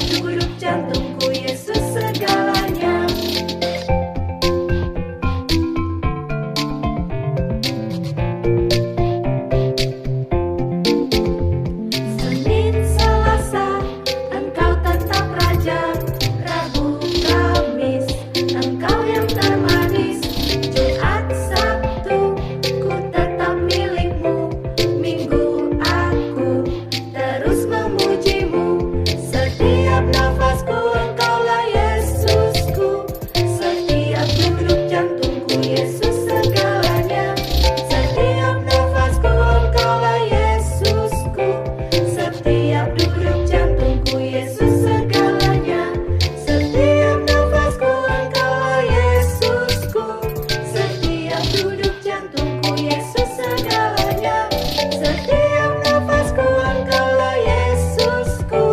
Setiap degup jantungku Yesus segalanya. Senin, Selasa, Engkau tetap Raja. Rabu, Kamis, Engkau yang termanis. Jumat, Sabtu, ku tetap milikmu. Minggu, aku terus memujimu. Setiap nafasku Engkaulah Yesusku. Setiap degup jantungku Yesus segalanya. Setiap nafasku Engkaulah Yesusku. Setiap degup jantungku Yesus segalanya. Setiap nafasku Engkaulah Yesusku. Setiap degup jantungku Yesus segalanya. Setiap nafasku Engkaulah Yesusku.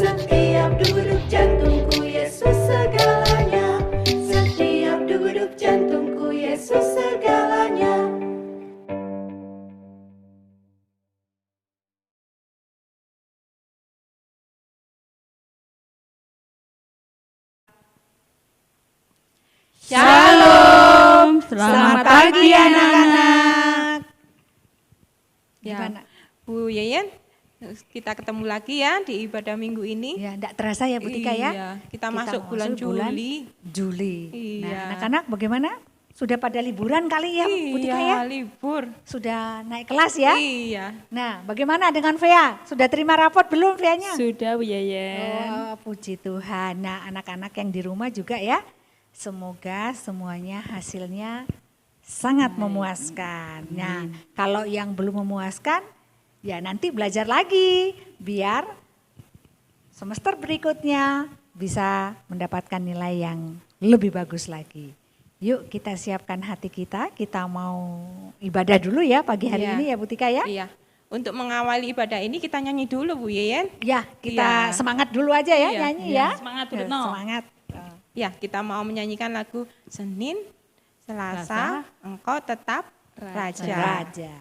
Setiap degup jantungku Yesus segalanya. Setiap degup jantungku Yesus segalanya. Shalom, selamat pagi anak-anak. Ya, Gimana? Bu Yeyen, kita ketemu lagi ya di ibadah minggu ini. Ya, enggak terasa ya Bu Tika ya. Iya, kita masuk bulan Juli. Juli. Iya. Nah, anak-anak bagaimana? Sudah pada liburan kali ya Bu Tika ya? Iya, libur. Sudah naik kelas ya? Iya. Nah, bagaimana dengan Vea? Sudah terima rapot belum Vea-nya? Sudah Bu Yeyen. Oh, puji Tuhan. Nah, anak-anak yang di rumah juga ya. Semoga semuanya hasilnya sangat memuaskan. Nah, kalau yang belum memuaskan, ya nanti belajar lagi biar semester berikutnya bisa mendapatkan nilai yang lebih bagus lagi. Yuk kita siapkan hati kita mau ibadah dulu ya pagi hari Iya. ini ya Bu Tika ya. Iya. Untuk mengawali ibadah ini kita nyanyi dulu Bu Yeyen. Ya, kita Iya. semangat dulu aja ya Iya, nyanyi iya. ya. Semangat dulu, Ya, No. Semangat. Ya, kita mau menyanyikan lagu Senin, Selasa, Selasa, Engkau tetap Raja. Raja.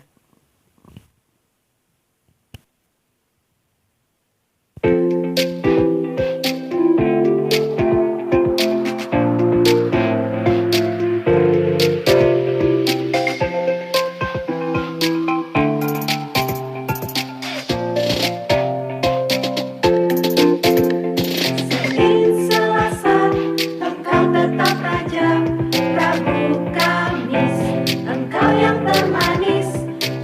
Senin, Selasa, Engkau tetap Raja. Rabu, Kamis, Engkau yang termanis.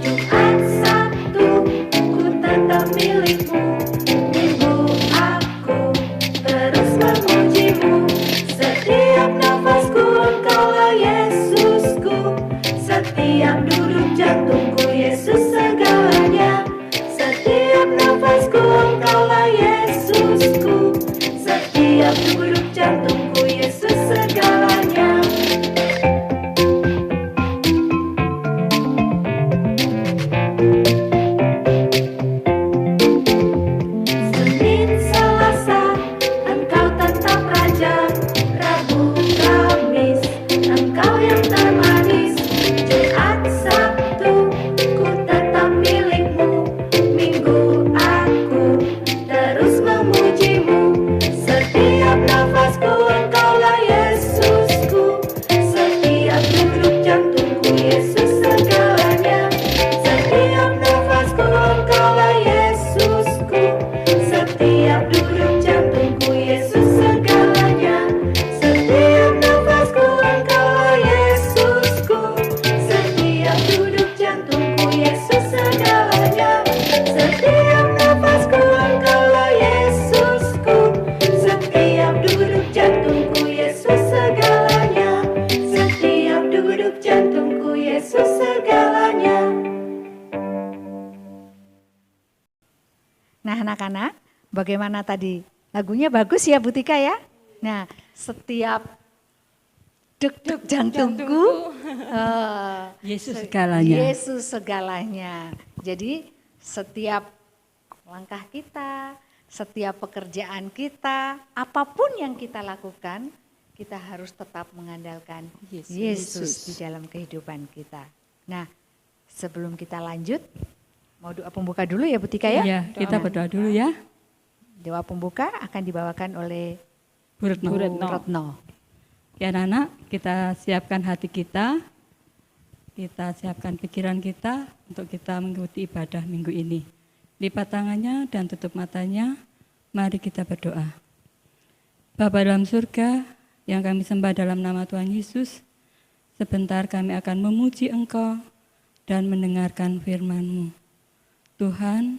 Jumat, Sabtu, ku tetap milikmu. Minggu, aku terus memujimu. Setiap nafasku Engkaulah Yesusku. Setiap degup jantungku Yesus segalanya. Setiap nafasku Engkaulah Yesusku. Setiap degup jantungku Yesus segalanya. Senin, Selasa, Engkau tetap Raja. Rabu, Kamis, Engkau yang termanis. Jumat, Sabtu, ku tetap milikmu. Minggu, aku terus memujimu. Setiap nafasku Engkaulah Yesusku. Setiap degup jantungku Yesus segalanya. Setiap nafasku Engkaulah Yesusku. Setiap degup jantungku Yesus segalanya. Setiap nafasku Engkaulah Yesusku. Setiap degup jantungku Yesus segalanya. Setiap nafasku Engkaulah Yesusku. Setiap degup jantungku Yesus segalanya. Setiap degup jantungku Yesus segalanya. Nah anak-anak, bagaimana tadi? Lagunya bagus ya Bu Tika ya? Nah setiap deg-deg jantungku, Yesus segalanya. Yesus segalanya. Jadi setiap langkah kita, setiap pekerjaan kita, apapun yang kita lakukan, kita harus tetap mengandalkan Yesus di dalam kehidupan kita. Nah sebelum kita lanjut, mau doa pembuka dulu ya Bu Tika ya? Iya, kita berdoa dulu ya. Doa pembuka akan dibawakan oleh Bu Retno. Bu Retno. Ya anak-anak, kita siapkan hati kita siapkan pikiran kita untuk kita mengikuti ibadah minggu ini. Lipat tangannya dan tutup matanya, mari kita berdoa. Bapa dalam surga, yang kami sembah dalam nama Tuhan Yesus, sebentar kami akan memuji Engkau dan mendengarkan firman-Mu. Tuhan,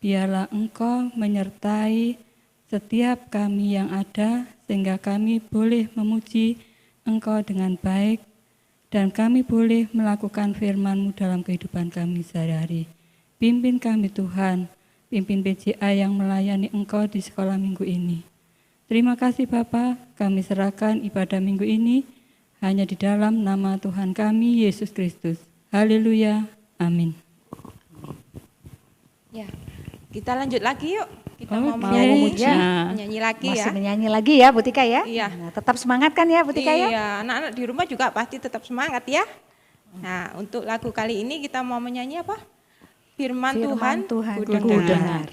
biarlah Engkau menyertai setiap kami yang ada, sehingga kami boleh memuji Engkau dengan baik, dan kami boleh melakukan firman-Mu dalam kehidupan kami sehari-hari. Pimpin kami Tuhan, pimpin PJA yang melayani Engkau di sekolah minggu ini. Terima kasih Bapa, kami serahkan ibadah minggu ini hanya di dalam nama Tuhan kami, Yesus Kristus. Haleluya, amin. Ya, kita lanjut lagi yuk. Kita Oke. mau menyanyi, Ya. menyanyi lagi Masih ya. menyanyi lagi ya Bu Tika ya? Iya. Nah, tetap semangat kan ya Bu Tika ya? Iya, anak-anak di rumah juga pasti tetap semangat ya. Nah, untuk lagu kali ini kita mau menyanyi apa? Firman Tuhan, Tuhan ku ku dengar. dengar.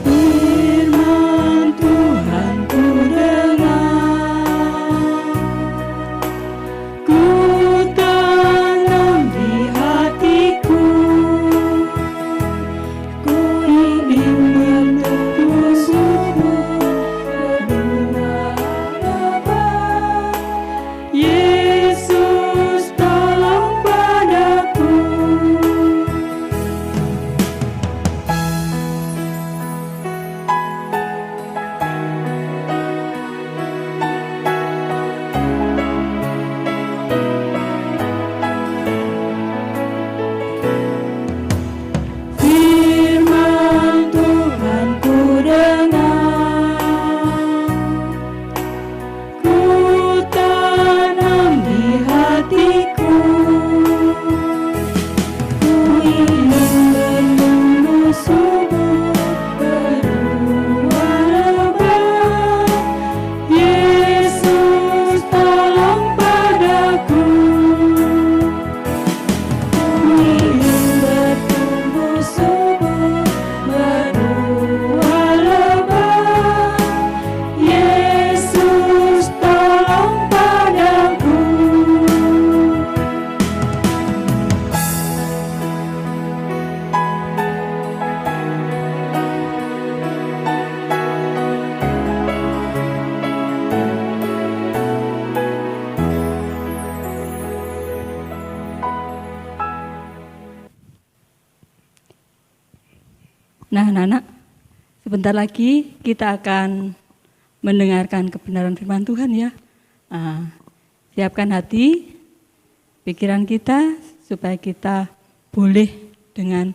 Firman Tuhan ku dengar, ku tanam di hatiku, ku ingin bertumbuh subur berdua lebat. Yesus tolong padaku. Firman Tuhan ku dengar, ku tanam di hatiku, ku ingin bertumbuh subur berbuah lebat. Yesus tolong padaku, ku ingin bertumbuh subur berbuah lebat. Yesus tolong padaku. Nah, anak-anak, sebentar lagi kita akan mendengarkan kebenaran firman Tuhan ya. Siapkan hati, pikiran kita, supaya kita boleh dengan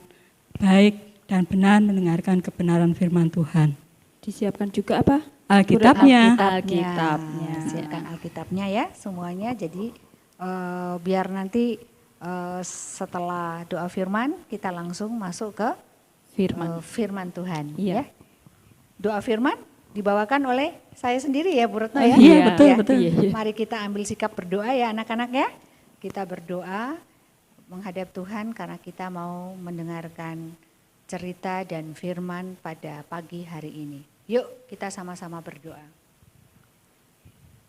baik dan benar mendengarkan kebenaran firman Tuhan. Disiapkan juga apa? Alkitabnya. Alkitabnya. Siapkan Alkitabnya ya semuanya. Jadi biar nanti setelah doa firman kita langsung masuk ke firman Tuhan. Iya. Ya. Doa firman dibawakan oleh saya sendiri ya Bu Retno ya. Iya, Iya, betul, Ya. betul. Mari kita ambil sikap berdoa ya anak-anak ya. Kita berdoa menghadap Tuhan karena kita mau mendengarkan cerita dan firman pada pagi hari ini. Yuk kita sama-sama berdoa.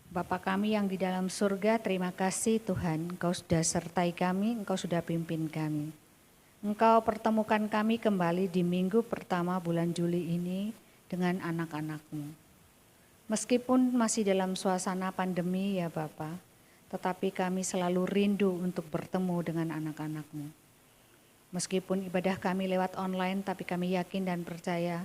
Bapa kami yang di dalam surga, terima kasih Tuhan, Engkau sudah sertai kami, Engkau sudah pimpin kami. Engkau pertemukan kami kembali di minggu pertama bulan Juli ini dengan anak-anak-Mu. Meskipun masih dalam suasana pandemi ya Bapa, tetapi kami selalu rindu untuk bertemu dengan anak-anak-Mu. Meskipun ibadah kami lewat online, tapi kami yakin dan percaya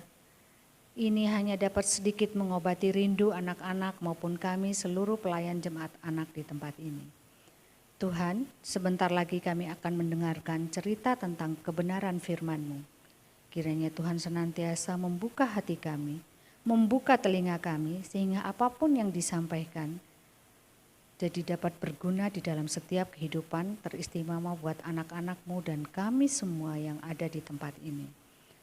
ini hanya dapat sedikit mengobati rindu anak-anak maupun kami seluruh pelayan jemaat anak di tempat ini. Tuhan, sebentar lagi kami akan mendengarkan cerita tentang kebenaran firman-Mu. Kiranya Tuhan senantiasa membuka hati kami, membuka telinga kami, sehingga apapun yang disampaikan jadi dapat berguna di dalam setiap kehidupan, teristimewa buat anak-anak-Mu dan kami semua yang ada di tempat ini.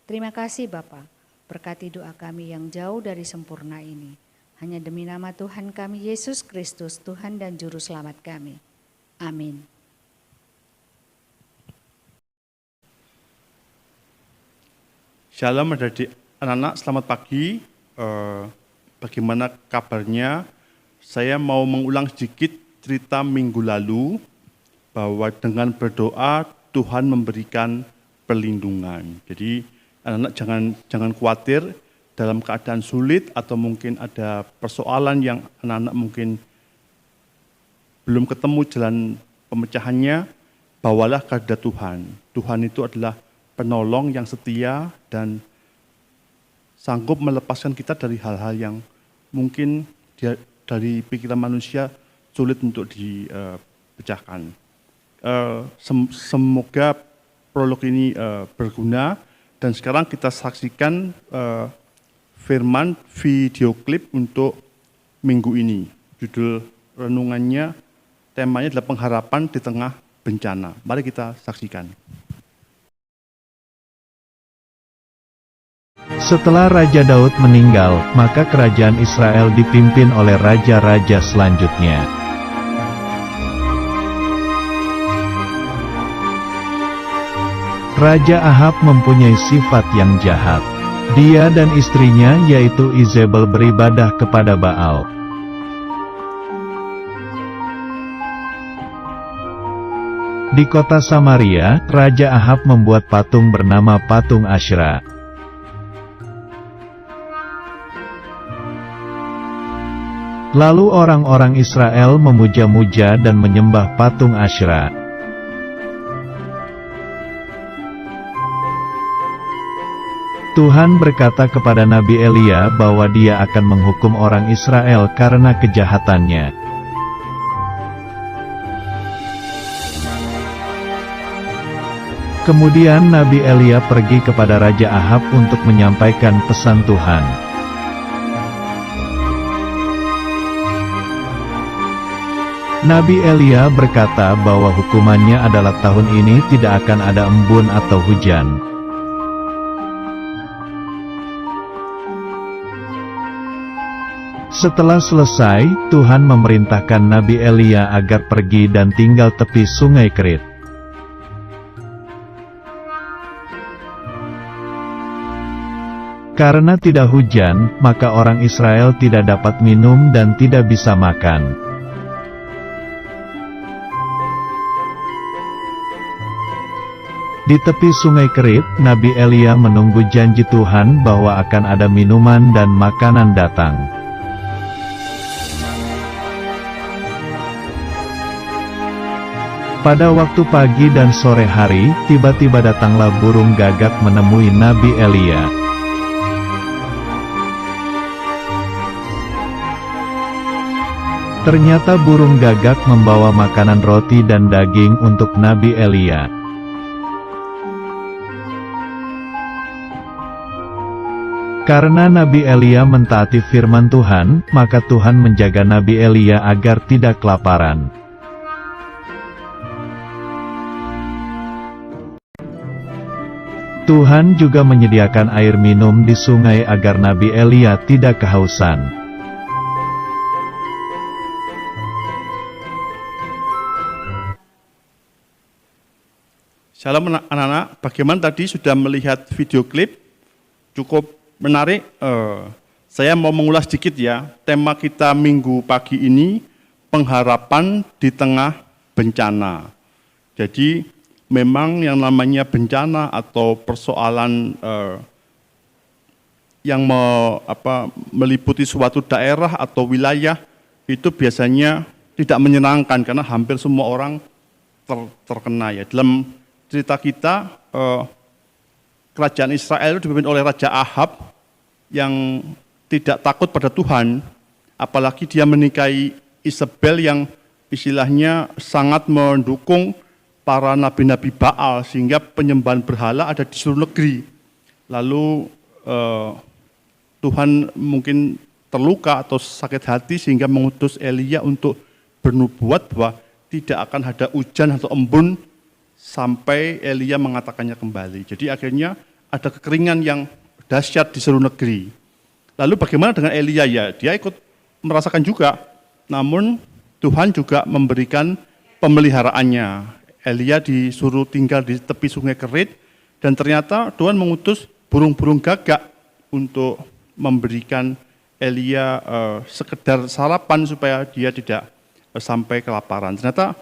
Terima kasih Bapa, berkati doa kami yang jauh dari sempurna ini. Hanya demi nama Tuhan kami Yesus Kristus, Tuhan dan Juru Selamat kami. Amin. Shalom adik-adik, anak-anak, selamat pagi. Bagaimana kabarnya? Saya mau mengulang sedikit cerita minggu lalu bahwa dengan berdoa Tuhan memberikan perlindungan. Jadi anak-anak jangan khawatir dalam keadaan sulit atau mungkin ada persoalan yang anak-anak mungkin belum ketemu jalan pemecahannya, bawalah kepada Tuhan. Tuhan itu adalah penolong yang setia dan sanggup melepaskan kita dari hal-hal yang mungkin dari pikiran manusia sulit untuk dipecahkan. Semoga prolog ini berguna dan sekarang kita saksikan firman video klip untuk minggu ini. Judul renungannya, temanya adalah pengharapan di tengah bencana. Mari kita saksikan. Setelah Raja Daud meninggal, maka kerajaan Israel dipimpin oleh raja-raja selanjutnya. Raja Ahab mempunyai sifat yang jahat. Dia dan istrinya yaitu Izebel beribadah kepada Baal. Di kota Samaria, Raja Ahab membuat patung bernama patung Asyera. Lalu orang-orang Israel memuja-muja dan menyembah patung Asyera. Tuhan berkata kepada Nabi Elia bahwa Dia akan menghukum orang Israel karena kejahatannya. Kemudian Nabi Elia pergi kepada Raja Ahab untuk menyampaikan pesan Tuhan. Nabi Elia berkata bahwa hukumannya adalah tahun ini tidak akan ada embun atau hujan. Setelah selesai, Tuhan memerintahkan Nabi Elia agar pergi dan tinggal tepi sungai Kerit. Karena tidak hujan, maka orang Israel tidak dapat minum dan tidak bisa makan. Di tepi sungai Kerit, Nabi Elia menunggu janji Tuhan bahwa akan ada minuman dan makanan datang. Pada waktu pagi dan sore hari, tiba-tiba datanglah burung gagak menemui Nabi Elia. Ternyata burung gagak membawa makanan roti dan daging untuk Nabi Elia. Karena Nabi Elia mentaati firman Tuhan, maka Tuhan menjaga Nabi Elia agar tidak kelaparan. Tuhan juga menyediakan air minum di sungai agar Nabi Elia tidak kehausan. Shalom anak-anak, bagaimana tadi sudah melihat video klip? Cukup menarik. Saya mau mengulas sedikit ya, tema kita minggu pagi ini, pengharapan di tengah bencana. Jadi memang yang namanya bencana atau persoalan yang meliputi suatu daerah atau wilayah, itu biasanya tidak menyenangkan karena hampir semua orang terkena ya. Dalam cerita kita, kerajaan Israel itu dipimpin oleh Raja Ahab yang tidak takut pada Tuhan, apalagi dia menikahi Izebel yang istilahnya sangat mendukung para nabi-nabi Baal, sehingga penyembahan berhala ada di seluruh negeri. Lalu Tuhan mungkin terluka atau sakit hati sehingga mengutus Elia untuk bernubuat bahwa tidak akan ada hujan atau embun sampai Elia mengatakannya kembali. Jadi akhirnya ada kekeringan yang dahsyat di seluruh negeri. Lalu bagaimana dengan Elia? Ya, dia ikut merasakan juga. Namun Tuhan juga memberikan pemeliharaannya. Elia disuruh tinggal di tepi sungai Kerit dan ternyata Tuhan mengutus burung-burung gagak untuk memberikan Elia sekedar sarapan supaya dia tidak sampai kelaparan. Ternyata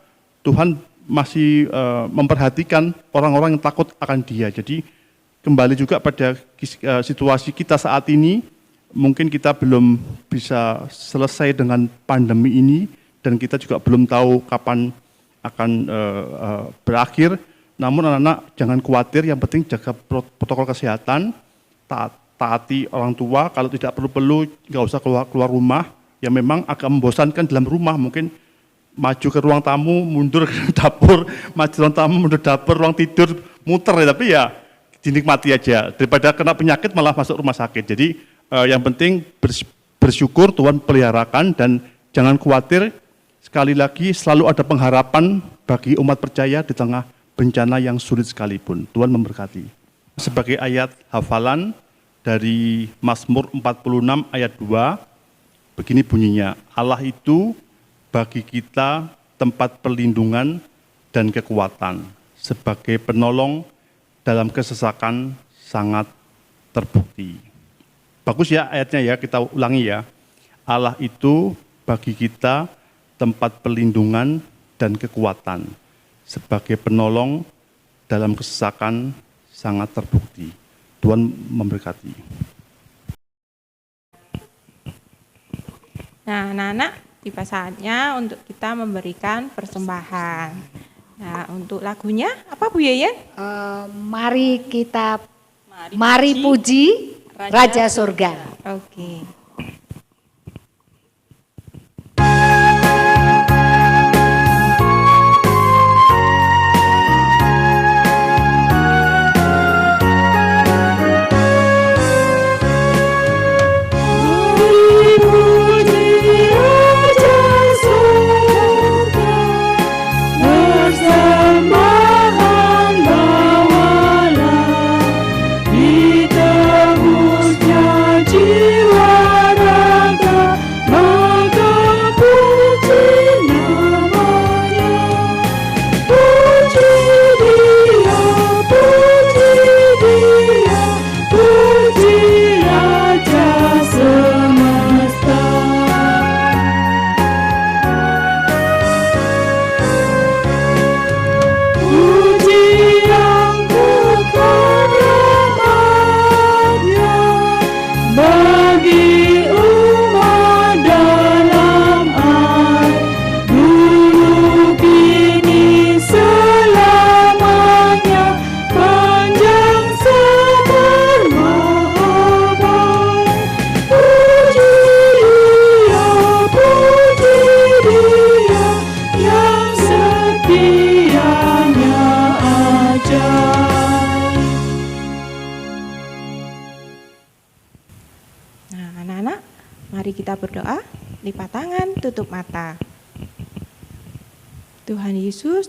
Tuhan masih memperhatikan orang-orang yang takut akan dia. Jadi kembali juga pada situasi kita saat ini, mungkin kita belum bisa selesai dengan pandemi ini dan kita juga belum tahu kapan akan berakhir. Namun anak-anak jangan khawatir, yang penting jaga protokol kesehatan, taati orang tua, kalau tidak perlu-perlu nggak usah keluar rumah. Ya memang agak membosankan dalam rumah, mungkin maju ke ruang tamu, mundur ke dapur, maju ruang tamu, mundur dapur, ruang tidur, muter ya, tapi ya dinikmati aja, daripada kena penyakit malah masuk rumah sakit. Jadi yang penting bersyukur Tuhan peliharakan dan jangan khawatir, sekali lagi selalu ada pengharapan bagi umat percaya di tengah bencana yang sulit sekalipun. Tuhan memberkati. Sebagai ayat hafalan dari Mazmur 46 ayat 2, begini bunyinya, Allah itu bagi kita tempat perlindungan dan kekuatan, sebagai penolong dalam kesesakan sangat terbukti. Bagus ya ayatnya ya, kita ulangi ya. Allah itu bagi kita tempat perlindungan dan kekuatan, sebagai penolong dalam kesesakan sangat terbukti. Tuhan memberkati. Nah, anak-anak, tiba saatnya untuk kita memberikan persembahan. Nah, untuk lagunya apa Bu Yeyen? Mari kita puji Raja Surga. Oke. Kita berdoa, lipat tangan, tutup mata. Tuhan Yesus,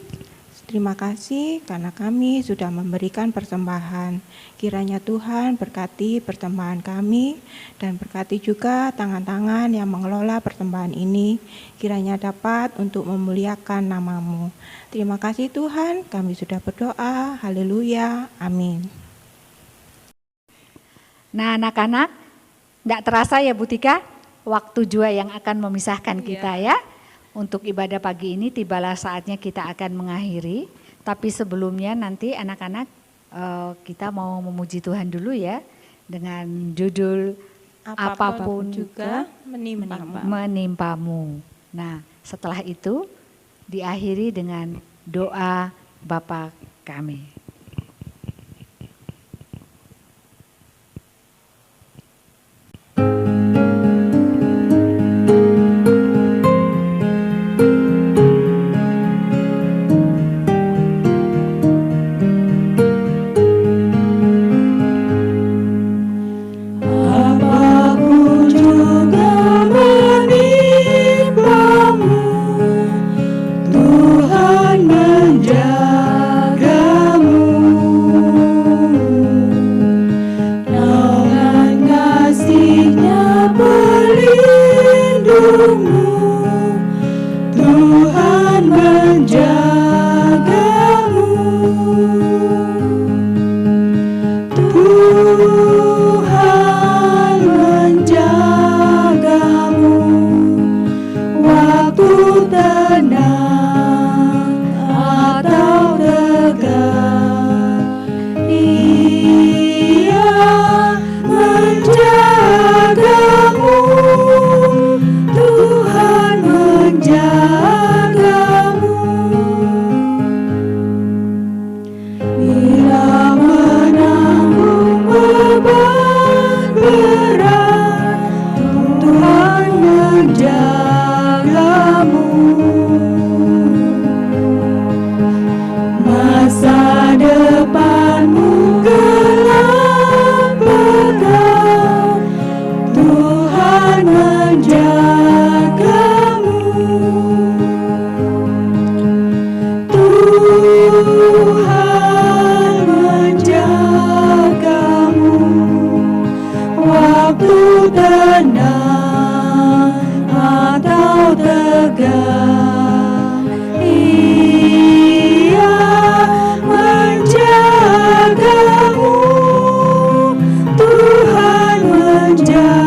terima kasih karena kami sudah memberikan persembahan. Kiranya Tuhan berkati persembahan kami dan berkati juga tangan-tangan yang mengelola persembahan ini. Kiranya dapat untuk memuliakan nama-Mu. Terima kasih Tuhan, kami sudah berdoa. Haleluya, amin. Nah anak-anak, tidak terasa ya Bu Tika? Waktu jua yang akan memisahkan kita ya. Untuk ibadah pagi ini tibalah saatnya kita akan mengakhiri. Tapi sebelumnya nanti anak-anak kita mau memuji Tuhan dulu ya. Dengan judul apapun juga menimpamu. Nah setelah itu diakhiri dengan doa Bapa kami. Apapun juga menimpamu, menjagamu, Tuhan menjagamu, waktu tenang atau tegang, Ia menjagamu, Tuhan menjagamu. Bila menanggung beban berat, Tuhan menjagamu. Masa depanmu gelap petang, Tuhan menjagamu. Tuhan menjagamu, waktu tenang atau tegang, Ia menjagamu, Tuhan menjagamu.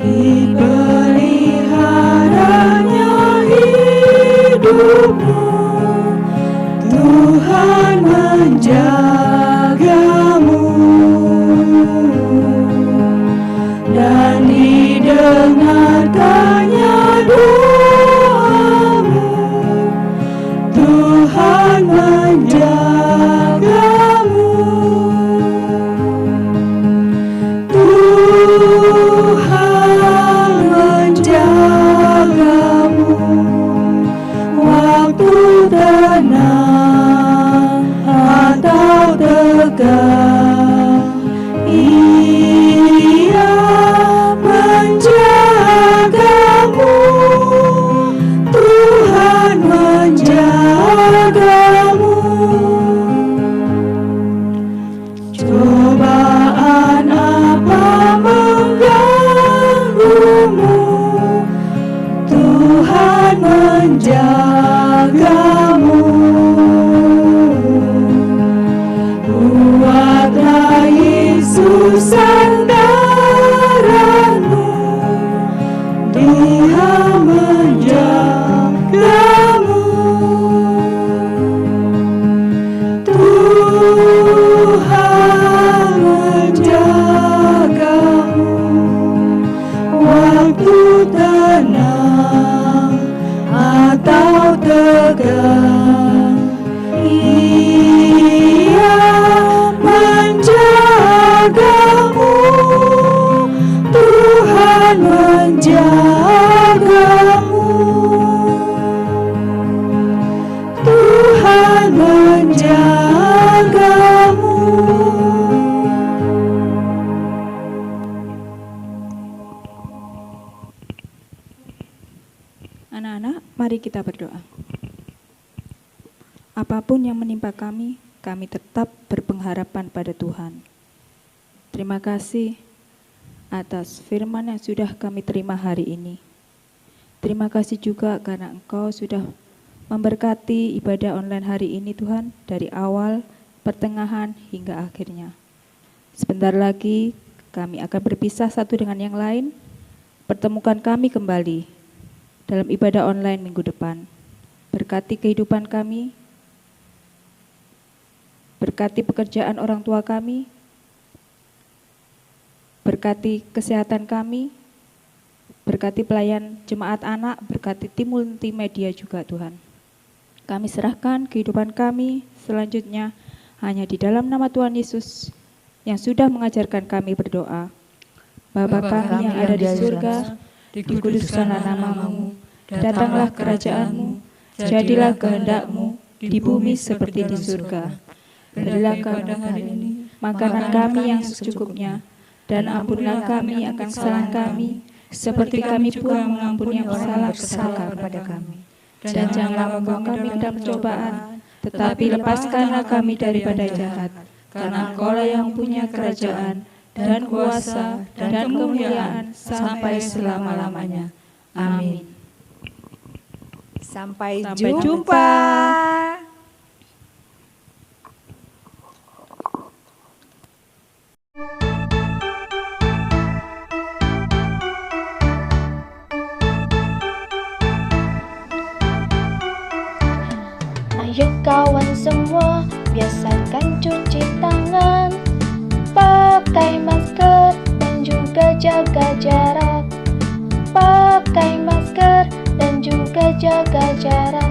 Dipeliharanya hidupmu, Tuhan menjagamu, dan didengarkannya doamu, Tuhan menjagamu. Tuhan menjagamu, waktu tenang atau tegang, Ia menjagamu, Tuhan menjagamu. Cobaan apa mengganggumu, Tuhan menjagamu. Buatlah Yesus sandaranmu, Dia menjagamu. Tuhan menjagamu, waktu tenang atau tegang, Ia menjagamu, Tuhan menjagamu. Tuhan menjagamu. Anak-anak, mari kita berdoa. Apapun yang menimpa kami tetap berpengharapan pada Tuhan. Terima kasih atas firman yang sudah kami terima hari ini. Terima kasih juga karena Engkau sudah memberkati ibadah online hari ini Tuhan, dari awal, pertengahan, hingga akhirnya. Sebentar lagi kami akan berpisah satu dengan yang lain. Pertemukan kami kembali dalam ibadah online minggu depan. Berkati kehidupan kami, berkati pekerjaan orang tua kami, berkati kesehatan kami, berkati pelayan jemaat anak, berkati tim multimedia juga Tuhan. Kami serahkan kehidupan kami selanjutnya hanya di dalam nama Tuhan Yesus yang sudah mengajarkan kami berdoa. Bapa kami yang ada di surga, dikuduskanlah namamu, datanglah kerajaan-Mu, jadilah kehendak-Mu di bumi seperti di surga. Berilah kami hari ini makanan kami yang secukupnya, dan ampunilah kami akan kesalahan kami, seperti kami juga mengampuni orang yang bersalah kepada kami. Dan janganlah membawa kami dalam pencobaan, tetapi lepaskanlah kami daripada jahat. Karena Engkau-lah yang punya kerajaan, dan kuasa, dan kemuliaan, sampai selama-lamanya. Amin. Sampai Sampai jumpa. Ayo kawan semua, biasakan cuci tangan, pakai masker dan juga jaga jarak. Pakai masker dan juga jaga jarak.